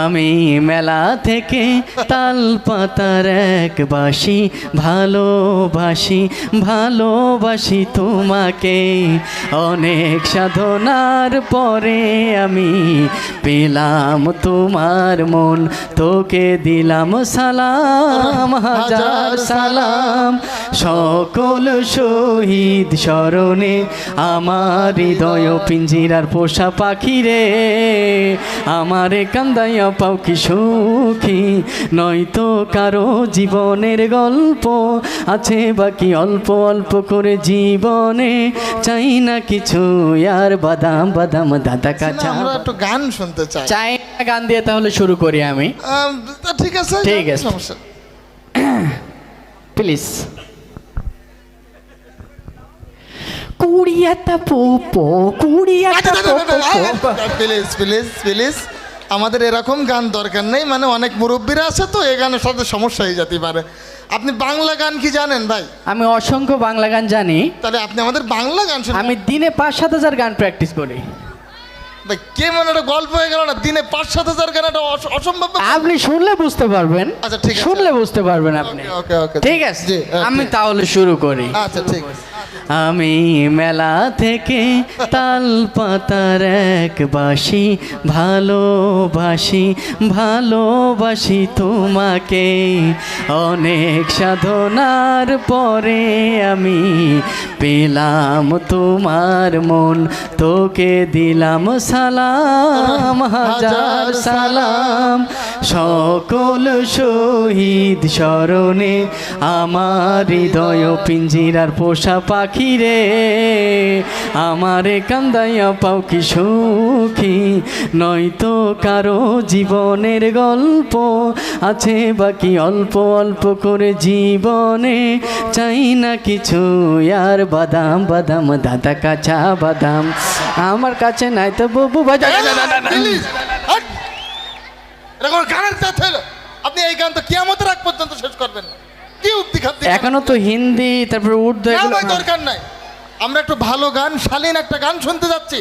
আমি মেলা থেকে তাল পাতার এক বাঁশি ভালোবাসি ভালোবাসি তোমাকে। অনেক সাধনার পরে আমি পেলাম তোমার মন, তোকে দিলাম সালাম হাজার সালাম। সকল শহীদ স্মরণে আমার হৃদয় পিঞ্জিরার পোষা পাখি রে, আমারে কান্দাইয়া পাও কি সুখী, নয়তো কারো জীবনের গল্প আছে বাকি অল্প অল্প করে জীবনে, চাই না কিছু আর বাদাম বাদাম দাদা কাঁচা। আমরা একটু গান শুনতে চাই। চাই না গান দিয়ে তাহলে শুরু করি আমি। ঠিক আছে ঠিক আছে, সমস্যা প্লিজ। কুড়িয়াটা পোপো কুড়িয়াটা পোপো। প্লিজ প্লিজ প্লিজ, আমাদের এরকম গান দরকার নেই, মানে অনেক মুরব্বীরা আছে তো এই গানের সাথে সমস্যা হয়ে যেতে পারে। আপনি বাংলা গান কি জানেন ভাই? আমি অসংখ্য বাংলা গান জানি। তাহলে আপনি আমাদের বাংলা গান শুনুন। আমি দিনে 5-7 হাজার গান প্র্যাকটিস করি ভাই কে মানে একটা গল্প হয়ে গেল না, দিনে 5-7 হাজার গান, এটা অসম্ভব ব্যাপার। আপনি শুনলে বুঝতে পারবেন। আচ্ছা ঠিক আছে, শুনলে বুঝতে পারবেন আপনি। ওকে ওকে ঠিক আছে, জি, আমি তাহলে শুরু করি। আচ্ছা ঠিক আছে। আমি মেলা থেকে তাল পাতার এক বাঁশি ভালোবাসি ভালোবাসি তোমাকে। অনেক সাধনার পরে আমি পেলাম তোমার মন, তোকে দিলাম সালাম হাজার সালাম। সকল শহীদ স্মরণে আমার হৃদয় পিঞ্জিরার পোষা পাখি রে, আমারে কান্দাইয়া পাও কি সুখী, নয়তো কারো জীবনের গল্প আছে বাকি অল্প অল্প করে জীবনে, চাই না কিছু আর বাদাম বাদাম দাদা কাঁচা বাদাম আমার কাছে নাই তো বাবু বাজা। প্লিজ এরকম গানের সাথে হলো আপনি এই গান তো কিয়ামতের আগ পর্যন্ত শেষ করবেন না। কি উক্তি খাদ্য এখনো তো হিন্দি তারপরে উর্দু দরকার নাই। আমরা একটু ভালো গান, শালীন একটা গান শুনতে যাচ্ছি।